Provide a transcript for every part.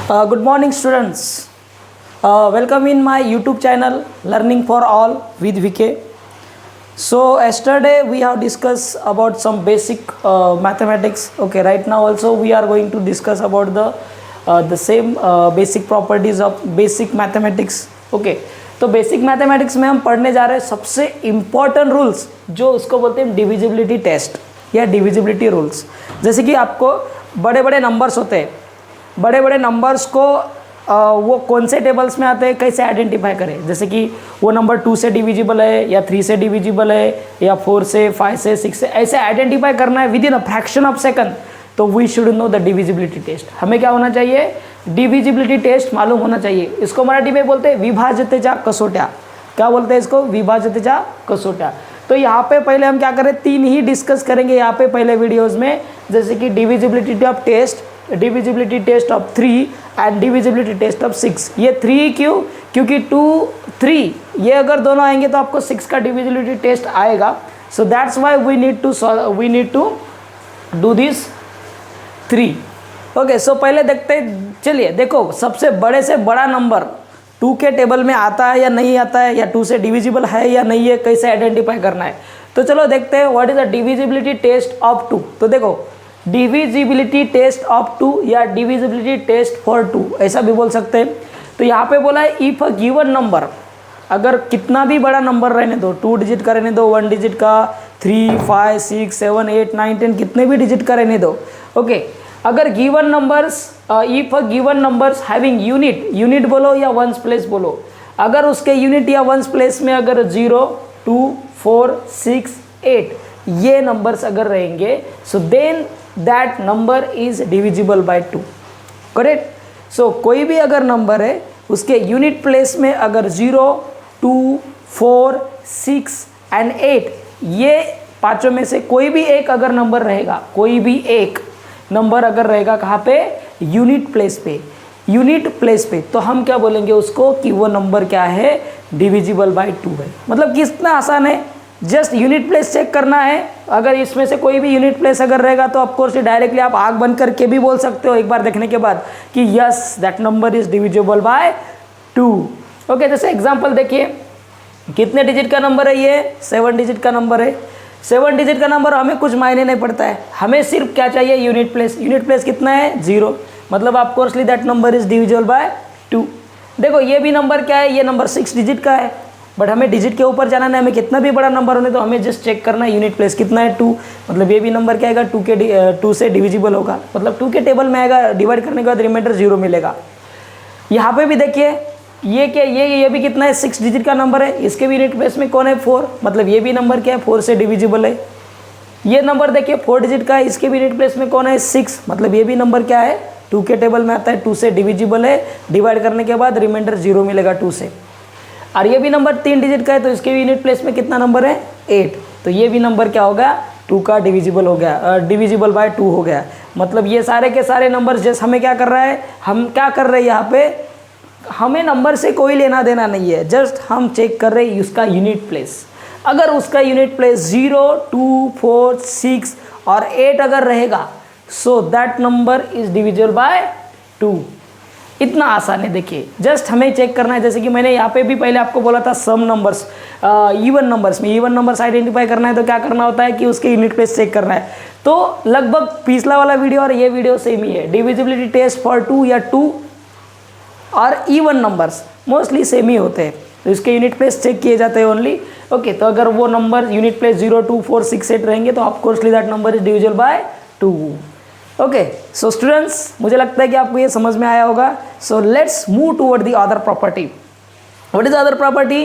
Good morning, students. Welcome in my YouTube channel, Learning for All with VK. So yesterday we have discussed about some basic mathematics. Okay, right now also we are going to discuss about the same basic properties of basic mathematics. Okay, तो basic mathematics में हम पढ़ने जा रहे हैं सबसे important rules, जो उसको बोलते हैं डिविजिबिलिटी टेस्ट या डिविजिबिलिटी रूल्स। जैसे कि आपको बड़े बड़े नंबर्स होते हैं, बड़े बड़े नंबर्स को वो कौन से टेबल्स में आते हैं, कैसे आइडेंटिफाई करें। जैसे कि वो नंबर 2 से डिविजिबल है या 3 से डिविजिबल है या 4 से 5 से 6 से, ऐसे आइडेंटिफाई करना है within a fraction of second. तो we should know the divisibility test. हमें क्या होना चाहिए, डिविजिबिलिटी टेस्ट मालूम होना चाहिए। इसको मराठी में बोलते हैं विभाज्यतेच्या कसोट्या। क्या बोलते हैं इसको, विभाज्यतेच्या कसोट्या। तो यहाँ पे पहले हम क्या करें, 3 ही डिस्कस करेंगे यहाँ पे पहले वीडियोज़ में, जैसे कि divisibility of test, divisibility test of 3 and divisibility test of 6। ये 3 क्यों, क्योंकि 2, 3 ये अगर दोनों आएंगे तो आपको 6 का डिविजिबिलिटी टेस्ट आएगा। So that's why we need to do this 3। Okay, so पहले देखते हैं। चलिए देखो, सबसे बड़े से बड़ा नंबर 2 के टेबल में आता है या नहीं आता है, या 2 से डिविजिबल है या नहीं है, कैसे आइडेंटिफाई करना है। तो चलो देखते हैं what is the divisibility test of 2। तो देखो, डिविजिबिलिटी टेस्ट ऑफ 2 या डिविजिबिलिटी टेस्ट फॉर 2 ऐसा भी बोल सकते हैं। तो यहाँ पे बोला है इफ अ गिवन नंबर, अगर कितना भी बड़ा नंबर रहने दो, 2 डिजिट का रहने दो, 1 डिजिट का, 3, 5, 6, 7, 8, 9, 10 कितने भी डिजिट का रहने दो। ओके, अगर given numbers, if a given numbers having unit बोलो या वंस प्लेस बोलो, अगर उसके यूनिट या वंस प्लेस में अगर 0, 2, 4, 6, 8 ये नंबर्स अगर रहेंगे, so then that number is divisible by 2। Correct. So कोई भी अगर नंबर है, उसके यूनिट प्लेस में अगर 0, 2, 4, 6 एंड 8 ये पांचों में से कोई भी एक अगर नंबर रहेगा, कोई भी एक नंबर अगर रहेगा कहाँ पे, यूनिट प्लेस पे, यूनिट प्लेस पे, तो हम क्या बोलेंगे उसको कि वो नंबर क्या है, डिविजिबल बाय 2 है। मतलब कितना आसान है, जस्ट यूनिट प्लेस चेक करना है। अगर इसमें से कोई भी यूनिट प्लेस अगर रहेगा तो ऑफकोर्स डायरेक्टली आप आँख बंद करके भी बोल सकते हो एक बार देखने के बाद कि yes that number is divisible by 2। Okay, जैसे एग्जांपल देखिए, कितने डिजिट का नंबर है ये, 7 डिजिट का नंबर है। 7 डिजिट का नंबर हमें कुछ मायने नहीं पड़ता है, हमें सिर्फ क्या चाहिए, यूनिट प्लेस। यूनिट प्लेस कितना है, 0, मतलब of coursely that number is divisible by 2। देखो ये भी नंबर क्या है, ये नंबर 6 डिजिट का है, बट हमें डिजिट के ऊपर जाना है, हमें कितना भी बड़ा नंबर होने तो हमें जस्ट चेक करना है यूनिट प्लेस कितना है, 2। मतलब ये भी नंबर क्या आएगा, 2 से डिविजिबल होगा, मतलब 2 के टेबल में आएगा, डिवाइड करने के बाद रिमाइंडर 0 मिलेगा। यहाँ पे भी देखिए ये क्या, ये भी कितना है, 6 डिजिट का नंबर है, इसके भी यूनिट प्लेस में कौन है, 4, मतलब ये भी नंबर क्या है, 4 से डिविजिबल है। ये नंबर देखिए 4 डिजिट का है, इसके भी यूनिट प्लेस में कौन है, 6, मतलब ये भी नंबर क्या है, 2 के टेबल में आता है, 2 से डिविजिबल है, डिवाइड करने के बाद रिमाइंडर 0 मिलेगा 2 से। और ये भी नंबर 3 डिजिट का है, तो इसके भी यूनिट प्लेस में कितना नंबर है, 8, तो ये भी नंबर क्या हो गया, 2 का डिविजिबल हो गया, डिविजिबल बाय 2 हो गया। मतलब ये सारे के सारे नंबर जैसे हमें क्या कर रहा है, हम क्या कर रहे हैं यहाँ पे, हमें नंबर से कोई लेना देना नहीं है, जस्ट हम चेक कर रहे हैं उसका यूनिट प्लेस। अगर उसका यूनिट प्लेस 0, 2, 4, 6 और 8 अगर रहेगा, so that number is divisible by 2। इतना आसान है। देखिए जस्ट हमें चेक करना है, जैसे कि मैंने यहाँ पे भी पहले आपको बोला था सम नंबर्स, इवन नंबर्स में इवन नंबर्स आइडेंटिफाई करना है तो क्या करना होता है कि उसके यूनिट प्लेस चेक करना है। तो लगभग पिछला वाला वीडियो और ये वीडियो सेम ही है, डिविजिबिलिटी टेस्ट फॉर 2 या 2 और इवन नंबर्स मोस्टली सेम ही होते हैं, तो इसके यूनिट प्लेस चेक किए जाते हैं ओनली। ओके, तो अगर वो नंबर यूनिट प्लेस 0, 2, 4, 6, 8 रहेंगे तो of coursely that number is divisible by 2। Okay, so students मुझे लगता है कि आपको ये समझ में आया होगा। So let's move toward the other property. What is other property,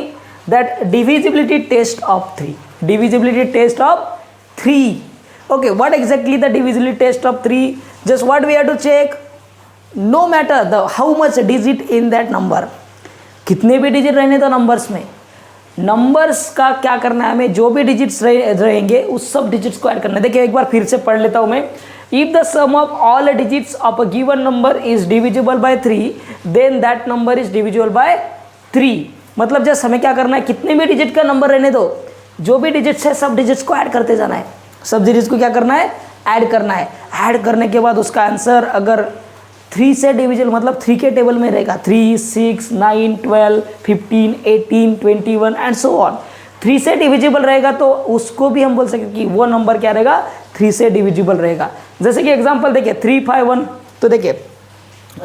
that divisibility test of 3, divisibility test of 3। Okay, what exactly the divisibility test of 3, just what we have to check, no matter the how much digit in that number, कितने भी digit रहने तो numbers में, numbers का क्या करना है, हमें जो भी डिजिट्स रहेंगे उस सब डिजिट्स को ऐड करना है। देखिए एक बार फिर से पढ़ लेता हूँ मैं, if the sum of all digits of a given number is divisible by 3 then that number is divisible by 3। मतलब जस्ट हमें क्या करना है, कितने भी डिजिट का नंबर रहने दो, जो भी डिजिट्स है सब डिजिट्स को ऐड करते जाना है, सब डिजिट्स को क्या करना है, ऐड करना है। ऐड करने के बाद उसका आंसर अगर 3 से डिविजिबल मतलब 3 के टेबल में रहेगा, 3, 6, 9, 12, 15, 18, 21 एंड सो ऑन। 3 से डिविजिबल रहेगा तो उसको भी हम बोल सकते कि वो नंबर क्या रहेगा, 3 से डिविजिबल रहेगा। जैसे कि एग्जांपल देखिए 351, तो देखिए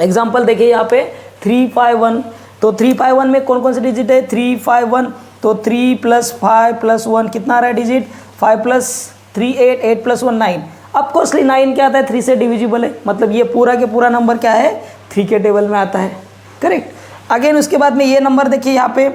एग्जांपल देखिए यहाँ पे 351, तो 351 में कौन कौन से डिजिट है, 351, तो 3 + 5 + 1 कितना आ रहा है डिजिट, 5 + 3 8, 8 + 1 9। ऑफकोर्सली 9 क्या आता है, 3 से डिविजिबल है, मतलब ये पूरा के पूरा नंबर क्या है, 3 के टेबल में आता है, करेक्ट। अगेन उसके बाद में ये नंबर देखिए यहाँ पे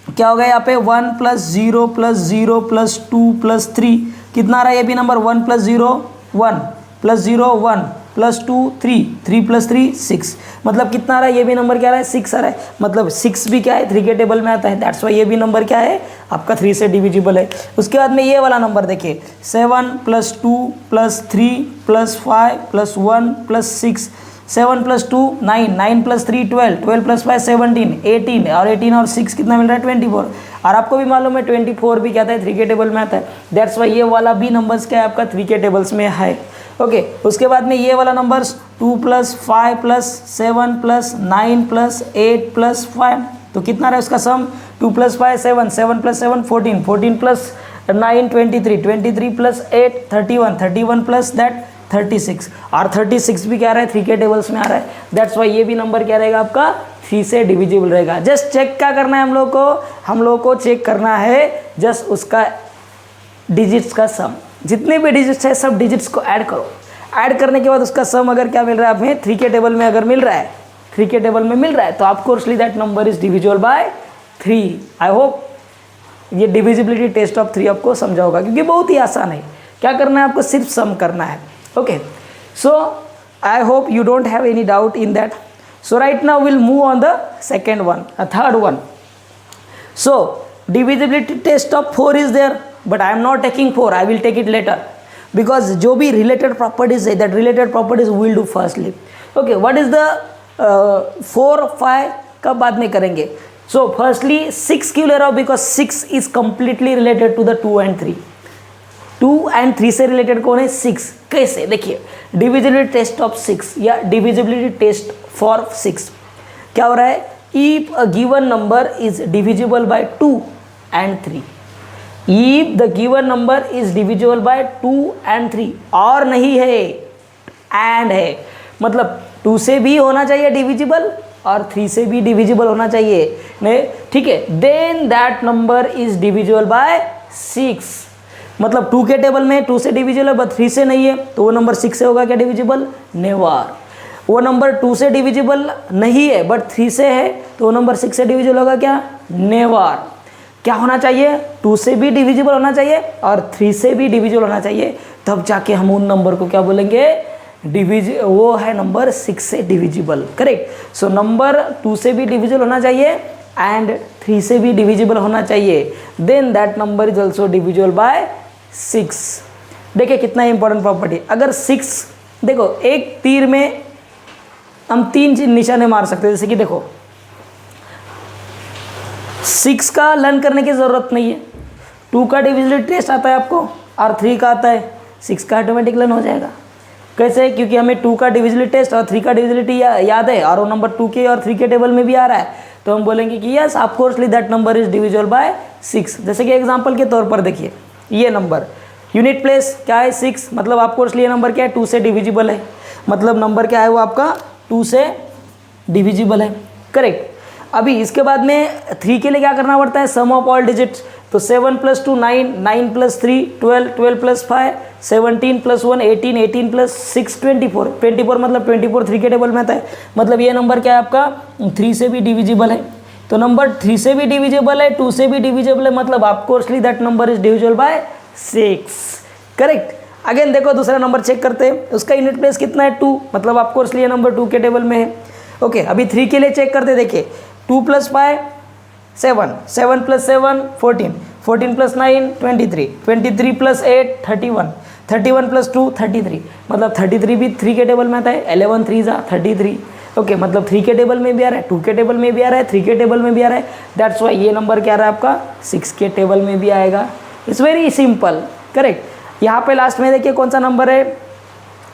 क्या होगा, यहाँ पे 1 + 0 + 0 + 2 + 3 कितना आ रहा है, ये भी नंबर 1 + 0 1 + 0 1 + 2 3, 3 + 3 6, मतलब कितना आ रहा है, ये भी नंबर क्या आ रहा है, 6 आ रहा है, मतलब 6 भी क्या है, 3 के टेबल में आता है, दैट्स वाई ये भी नंबर क्या है आपका 3 से डिविजिबल है। उसके बाद में ये वाला नंबर देखिए 7 + 2 + 3 + 5 + 1 + 6, 7 + 2 9, 9 + 3 12, 12 + 5 17, 18 और 18 और 6 कितना मिल रहा है 24, और आपको भी मालूम है 24 भी क्या आता है 3 के टेबल में आता है, दैट्स वाई ये वाला भी नंबर्स क्या है आपका 3 के टेबल्स में है, ओके। उसके बाद में ये वाला नंबर्स 2 + 5 + 7 + 9 + 8 + 5, तो कितना रहा है उसका सम, 2 + 5 7, 7 + 7 14, 14 + 9 23, 23 + 8 31, 31 + दैट 36, और 36 भी क्या रहा है 3 के टेबल्स में आ रहा है, दैट्स वाई ये भी नंबर क्या रहेगा आपका 3 से डिविजिबल रहेगा। जस्ट चेक क्या करना है हम लोग को चेक करना है जस्ट उसका डिजिट्स का सम, जितने भी डिजिट्स है सब डिजिट्स को ऐड करो, ऐड करने के बाद उसका सम अगर क्या मिल रहा है हमें 3 के टेबल में अगर मिल रहा है, 3 के टेबल में मिल रहा है तो of coursely that number is divisible by 3। I hope ये डिविजिबिलिटी टेस्ट ऑफ 3 आपको समझा होगा, क्योंकि बहुत ही आसान है, क्या करना है आपको सिर्फ सम करना है, okay. So I hope you don't have any doubt in that. So right now will move on the second one, third one. So divisibility test of 4 is there, but I am not taking 4, I will take it later, because जो भी related properties है that related properties we will do firstly, okay। what is the 4 5 कब बाद में करेंगे। so firstly 6 क्यों ले रहा हूँ, because 6 is completely related to the 2 and 3, 2 and 3 से related कौन है 6, कैसे देखिए divisibility test of 6 या divisibility test for 6 क्या हो रहा है, if a given number is divisible by 2 and 3, if the given number is divisible by 2 and 3, और नहीं है and है, मतलब 2 से भी होना चाहिए डिविजिबल और 3 से भी डिविजिबल होना चाहिए, नहीं ठीक है, then that number is divisible by 6, मतलब 2 के टेबल में 2 से डिविजिबल है बट 3 से नहीं है, तो वो नंबर 6 से होगा क्या डिविजिबल, नेवर। वो नंबर 2 से डिविजिबल नहीं है बट 3 से है, तो वो नंबर 6 से डिविजिबल होगा क्या, नेवर। क्या होना चाहिए, 2 से भी डिविजिबल होना चाहिए और 3 से भी डिविजिबल होना चाहिए, तब जाके हम उन नंबर को क्या बोलेंगे, वो है नंबर 6 से डिविजिबल, करेक्ट। सो नंबर 2 से भी डिविजिबल होना चाहिए एंड 3 से भी डिविजिबल होना चाहिए, then that number is also divisible by 6। देखिए कितना इंपॉर्टेंट प्रॉपर्टी, अगर 6 देखो एक तीर में हम 3 निशाने मार सकते हैं, जैसे कि देखो 6 का लर्न करने की ज़रूरत नहीं है, 2 का डिविजिबिलिटी टेस्ट आता है आपको और 3 का आता है, 6 का ऑटोमेटिक लर्न हो जाएगा। कैसे, क्योंकि हमें 2 का डिविजिबिलिटी टेस्ट और 3 का डिविजिबिलिटी याद है और वो नंबर 2 के और 3 के टेबल में भी आ रहा है, तो हम बोलेंगे कि yes ऑफकोर्सली that number is divisible by 6। जैसे कि एग्जाम्पल के तौर पर देखिए ये नंबर यूनिट प्लेस क्या है 6, मतलब ऑफकोर्सली ये नंबर क्या है 2 से डिविजिबल है, मतलब नंबर क्या है वो आपका 2 से डिविजिबल है, करेक्ट। अभी इसके बाद में 3 के लिए क्या करना पड़ता है, सम ऑफ ऑल डिजिट्स, तो 7 + 2 9, 9 + 3 12, 12 + 5 17 + 1 18, 18 + 6 24, 24 मतलब 24 3 के टेबल में आता है, मतलब ये नंबर क्या है आपका 3 से भी डिविजिबल है, तो नंबर 3 से भी डिविजिबल है 2 से भी डिविजिबल है, मतलब of coursely that number is divisible by 6, correct. Again देखो दूसरा नंबर चेक करते हैं, उसका यूनिट प्लेस कितना है 2, मतलब ऑफकोर्सली ये नंबर 2 के टेबल में है, ओके। अभी 3 के लिए चेक करते, देखिए 2 + 5 7, 7 + 7 14, 14 + 9 23, 23 + 8 31, 31 + 2 33, मतलब 33 भी 3 के टेबल में आता है, 11 3 33, ओके, मतलब 3 के टेबल में भी आ रहा है, 2 के टेबल में भी आ रहा है, 3 के टेबल में भी आ रहा है, दैट्स वाई ये नंबर क्या आ रहा है आपका 6 के टेबल में भी आएगा। It's very simple, correct. यहाँ पे लास्ट में देखिए कौन सा नंबर है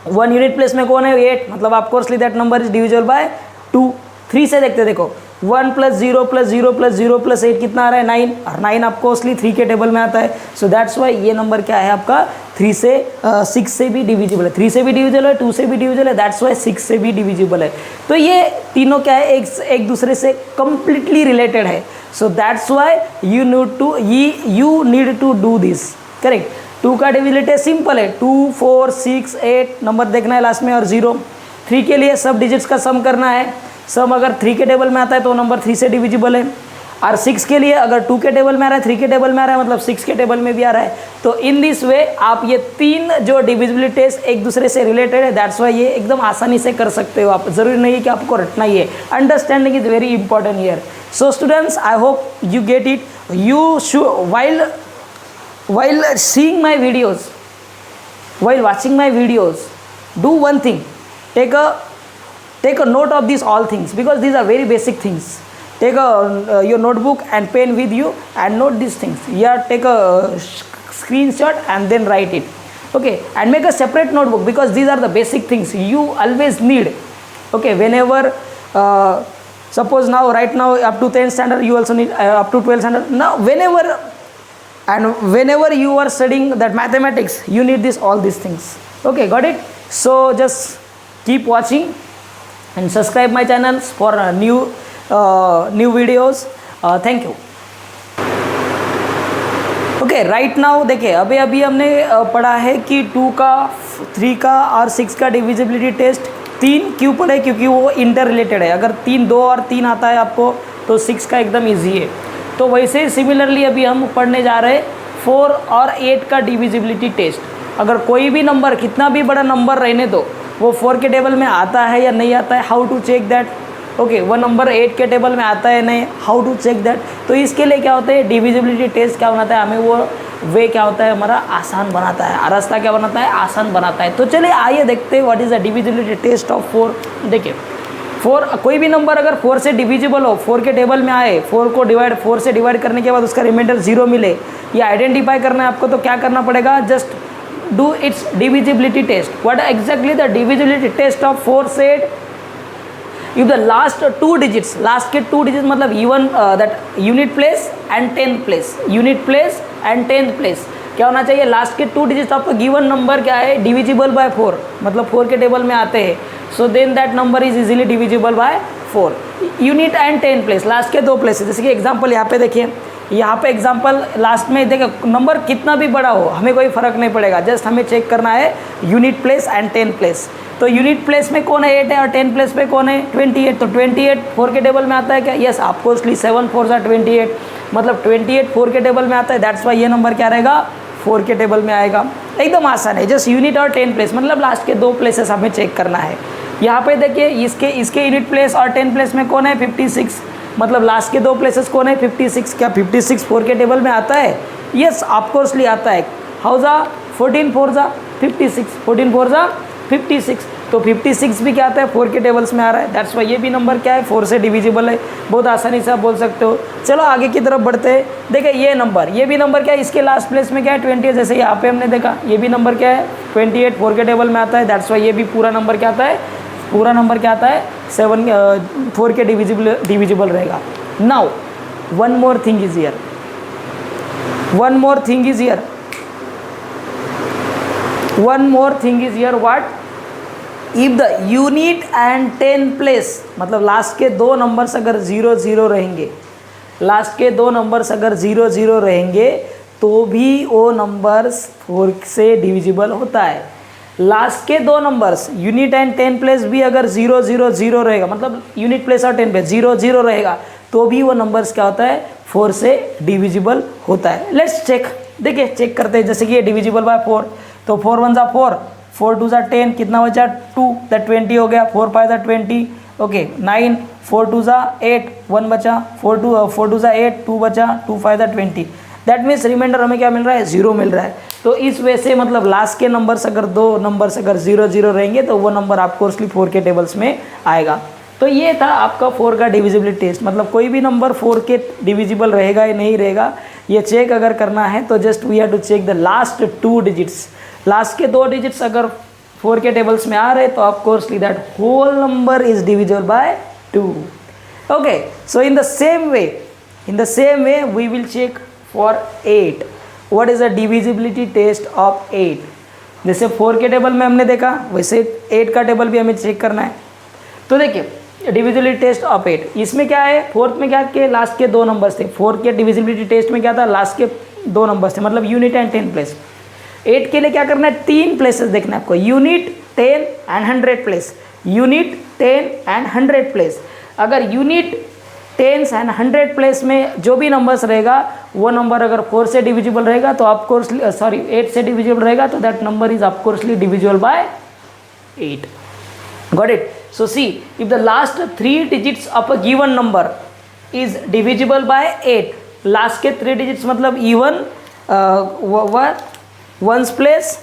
1 यूनिट प्लेस में कौन है 8, मतलब of coursely that number is divisible by 2। 3 से देखते देखो 1 + 0 + 0 + 0 + 8 कितना आ रहा है 9, और 9 ऑफकोर्सली 3 के टेबल में आता है। सो दैट्स वाई ये नंबर क्या है आपका 3 से 6 से भी डिविजिबल है, 3 से भी डिविजिबल है, 2 से भी डिविजिबल है, दैट्स वाई 6 से भी डिविजिबल है। तो ये तीनों क्या है एक दूसरे से कंप्लीटली रिलेटेड है। So that's why you need to do this, correct. 2 का डिविजिबिलिटी सिंपल है, 2 4 6 8 नंबर देखना है लास्ट में और 0। 3 के लिए सब डिजिट्स का सम करना है, सम अगर 3 के टेबल में आता है तो नंबर 3 से डिविजिबल है। और 6 के लिए अगर 2 के टेबल में आ रहा है, 3 के टेबल में आ रहा है, मतलब 6 के टेबल में भी आ रहा है। तो इन दिस वे आप ये 3 जो डिविजिबिलिटीज एक दूसरे से रिलेटेड है, दैट्स वाई ये एकदम आसानी से कर सकते हो आप, ज़रूरी नहीं है कि आपको रटना ही है। Understanding is very important here. So students, I hope you get it. You should while seeing my videos, while watching my videos, do one thing, take a note of these all things, because these are very basic things. Take your notebook and pen with you and note these things. Yeah, take a screenshot and then write it, okay, and make a separate notebook, because these are the basic things you always need, okay. Whenever suppose now right now up to 10th standard you also need up to 12th standard, now whenever you are studying that mathematics, you need all these things, okay, got it? So just keep watching and subscribe my channels for new videos. Thank you. Okay, right now देखिए, अभी हमने पढ़ा है कि 2 का 3 का और 6 का डिविजिबिलिटी टेस्ट 3 क्यों पढ़े, क्योंकि वो इंटर रिलेटेड है। अगर 3 2 और 3 आता है आपको तो 6 का एकदम इजी है। तो वैसे ही सिमिलरली अभी हम पढ़ने जा रहे हैं 4 और 8 का डिविजिबिलिटी टेस्ट। अगर कोई भी नंबर कितना भी बड़ा नंबर रहने दो, वो 4 के टेबल में आता है या नहीं आता है, how to check that, okay. वो नंबर 8 के टेबल में आता है नहीं, हाउ टू चेक दैट। तो इसके लिए क्या होता है, डिविजिबिलिटी टेस्ट क्या बनाता है हमें, वो वे क्या होता है हमारा आसान बनाता है, रास्ता क्या बनाता है, आसान बनाता है। तो चलिए आइए देखते हैं what is the divisibility test of 4। देखिए 4, कोई भी नंबर अगर 4 से डिविजिबल हो, 4 के टेबल में आए, 4 से डिवाइड करने के बाद उसका रिमाइंडर 0 मिले, ये आइडेंटिफाई करना है आपको। तो क्या करना पड़ेगा, just do its divisibility test. What exactly the divisibility test of 4 said, if the last 2 digits, लास्ट के 2 डिजिट्स मतलब even that unit place and 10th place, unit place and 10th place क्या होना चाहिए, लास्ट के 2 डिजिट्स आपका given number क्या है, डिविजिबल बाय 4, मतलब 4 के टेबल में आते हैं। So then that number is easily divisible by 4। Unit and 10th place, लास्ट के 2 प्लेसेस, जैसे कि एग्जांपल यहाँ पे देखिए, यहाँ पे एग्जांपल लास्ट में देखिए, नंबर कितना भी बड़ा हो हमें कोई फ़र्क नहीं पड़ेगा, जस्ट हमें चेक करना है unit place and 10th place. तो यूनिट प्लेस में कौन है 8 है, और 10th प्लेस में कौन है 28। तो 28 4 के टेबल में आता है क्या, यस ऑफकोर्सली 7 4 28, मतलब 28 4 के टेबल में आता है। दैट्स वाई ये नंबर क्या रहेगा 4 के टेबल में आएगा। एकदम आसान है, जस्ट यूनिट और 10th प्लेस, मतलब लास्ट के 2 प्लेसेस हमें चेक करना है। यहाँ पे देखिए इसके यूनिट प्लेस और 10th प्लेस में कौन है 56, मतलब लास्ट के 2 प्लेसेस कौन है 56। क्या 56 4 के टेबल में आता है, यस ऑफकोर्सली आता है। हाउजा 14 4 जा 56, 14 4 जा 56, तो 56 भी क्या आता है 4 के टेबल्स में आ रहा है। दैट्स वाई ये भी नंबर क्या है 4 से डिविजिबल है। बहुत आसानी से आप बोल सकते हो। चलो आगे की तरफ बढ़ते हैं। देखिए ये भी नंबर क्या है, इसके लास्ट प्लेस में क्या है 28, जैसे यहाँ पे हमने देखा ये भी नंबर क्या है 28 4 के टेबल में आता है। दैट्स वाई ये भी पूरा नंबर क्या आता है, पूरा नंबर क्या आता है 4 के डिविजिबल रहेगा। Now one more thing is here, what if the unit and 10th place, मतलब लास्ट के 2 नंबर्स अगर 0 0 रहेंगे, लास्ट के 2 नंबर्स अगर 0 0 रहेंगे तो भी वो नंबर्स 4 से डिविजिबल होता है। लास्ट के 2 numbers unit and 10th place भी अगर 0 0 0 रहेगा, मतलब यूनिट प्लेस और 10th प्लेस 0 0 रहेगा, तो भी वो नंबर्स क्या होता है 4 से डिविजिबल होता है। लेट्स चेक, देखिए चेक करते हैं। जैसे कि ये डिविजिबल बाय 4, तो 4 1 जा 4, 4 2 जा 10, कितना बचा 2, दैट 20 हो गया, 4 5 जा 20, ओके 9, 4 2 जा 8, 1 बचा, 4 2 जा 8, 2 बचा, 2 5 जा 20। दैट मीन्स रिमाइंडर हमें क्या मिल रहा है 0 मिल रहा है। तो इस वजह से मतलब लास्ट के नंबर्स अगर 2 नंबर्स अगर 0 0 रहेंगे तो वो नंबर आपको 4 के टेबल्स में आएगा। तो ये था आपका 4 का डिविजिबिलिटी टेस्ट, मतलब कोई भी नंबर 4 के डिविजिबल रहेगा या नहीं रहेगा ये चेक अगर करना है तो just we have to check the last 2 digits. लास्ट के 2 डिजिट्स अगर 4 के टेबल्स में आ रहे तो of coursely that whole number is divisible by 2. Okay, so in the same way we will check for 8. What is the divisibility test of 8? जैसे 4 के टेबल में हमने देखा वैसे 8 का टेबल भी हमें चेक करना है. तो देखिए डिविजिबिलिटी टेस्ट ऑफ 8, इसमें क्या है, फोर्थ में क्या के लास्ट के 2 नंबर्स थे. 4 के डिविजिबिलिटी टेस्ट में क्या था, लास्ट के 2 नंबर्स थे, मतलब यूनिट एंड 10 प्लेस. 8 के लिए क्या करना है, 3 प्लेसेस देखना है आपको, unit 10 and 100 place, unit 10 and 100 place. अगर यूनिट 10 एंड 100 प्लेस में जो भी नंबर्स रहेगा वो नंबर अगर 4 से डिविजिबल रहेगा तो ऑफकोर्सली 8 से डिविजिबल रहेगा तो that number is of coursely divisible by 8. Got it. So see if the last 3 digits of a given number is divisible by 8, last के 3 डिजिट्स मतलब even ones place,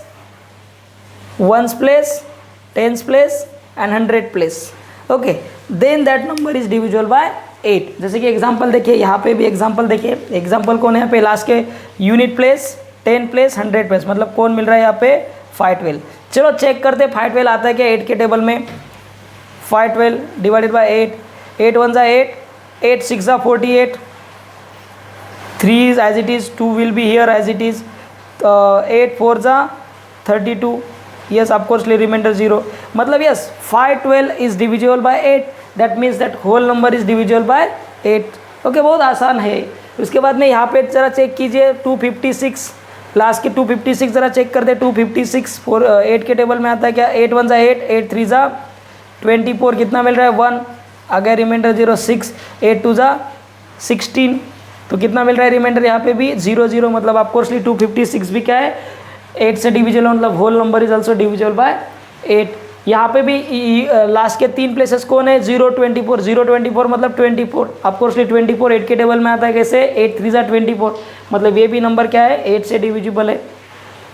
tens place and 100 place. Okay, then that number is divisible by 8. जैसे कि example देखिए, यहाँ पे भी example देखिए. Example कौन है यहाँ पे, लास्ट के यूनिट प्लेस, 10 प्लेस, 100 प्लेस, मतलब कौन मिल रहा है यहाँ पे, 512. चलो चेक करते 512 आता है क्या 8 के टेबल में. 512 डिवाइडेड बाय 8, 8 1 जा 8, 8 6 जा 48, 3 is as it is, 2 will be here as it is, 8 4 जा 32. yes of course remainder 0, मतलब yes 512 is divisible by 8, that means that whole number is divisible by 8. Okay, बहुत आसान है. उसके बाद में यहाँ पे ज़रा चेक कीजिए 256, लास्ट के 256 ज़रा चेक कर दे. 256 8 के टेबल में आता है क्या, 8 1 जा 8, 8 3 जा 24, कितना मिल रहा है 1, अगर रिमाइंडर 0 6, 8 2 जा 16, तो कितना मिल रहा है रिमाइंडर यहाँ पे भी 0 0, मतलब ऑफकोर्सली 256 भी क्या है 8 से डिविजिबल, मतलब whole number is also divisible by 8. यहाँ पे भी लास्ट के 3 प्लेसेस कौन है, 0 24, 0 24 मतलब 24, ऑफकोर्सली 24 8 के टेबल में आता है कैसे, 8 3 जा 24, मतलब ये भी नंबर क्या है 8 से डिविजिबल है.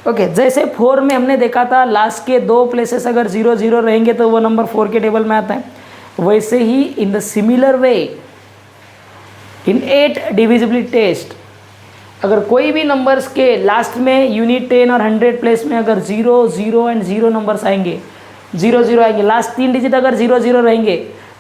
ओके, जैसे 4 में हमने देखा था लास्ट के 2 प्लेसेस अगर 0 0 रहेंगे तो वो नंबर 4 के टेबल में आता है. वैसे ही in the similar way in 8 divisibility test, अगर कोई भी नंबर्स के लास्ट में यूनिट 10 और 100 प्लेस में अगर 0 0 एंड 0 नंबर्स आएंगे, 0 0 आएंगे, लास्ट 3 डिजिट अगर 0 0 रहेंगे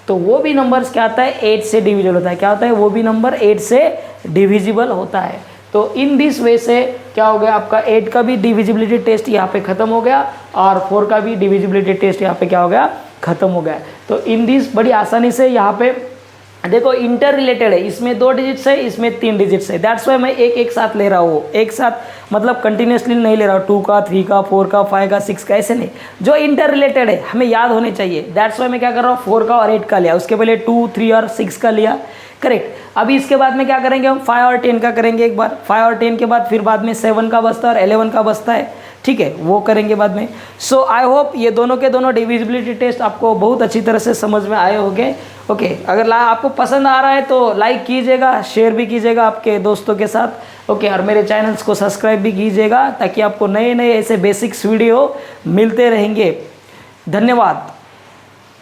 तो वो भी नंबर्स क्या आता है 8 से डिविजिबल होता है. क्या होता है, वो भी नंबर 8 से डिविजिबल होता है. तो इन दिस वे से क्या हो गया, आपका 8 का भी डिविजिबिलिटी टेस्ट यहाँ पे ख़त्म हो गया और 4 का भी डिविजिबिलिटी टेस्ट यहाँ पे क्या हो गया, ख़त्म हो गया. तो इन दिस बड़ी आसानी से यहाँ पे देखो इंटर रिलेटेड है, इसमें 2 डिजिट्स है, इसमें 3 डिजिट्स है, दैट्स वाई मैं एक साथ ले रहा हूँ, एक साथ मतलब कंटिन्यूसली नहीं ले रहा हूँ, 2 का 3 का 4 का 5 का 6 का, ऐसे नहीं, जो इंटर रिलेटेड है हमें याद होने चाहिए. दैट्स वाई मैं क्या कर रहा हूँ 4 का और 8 का लिया, उसके पहले 2 3 और 6 का लिया. करेक्ट. अभी इसके बाद में क्या करेंगे हम 5 और 10 का करेंगे एक बार, 5 और 10 के बाद फिर बाद में 7 का बचता है और 11 का बचता है, ठीक है, वो करेंगे बाद में. सो आई होप ये दोनों के दोनों डिविजिबिलिटी टेस्ट आपको बहुत अच्छी तरह से समझ में आए होंगे. ओके, अगर आपको पसंद आ रहा है तो लाइक कीजिएगा, शेयर भी कीजिएगा आपके दोस्तों के साथ. ओके, और मेरे चैनल्स को सब्सक्राइब भी कीजिएगा ताकि आपको नए नए ऐसे बेसिक्स वीडियो मिलते रहेंगे. धन्यवाद.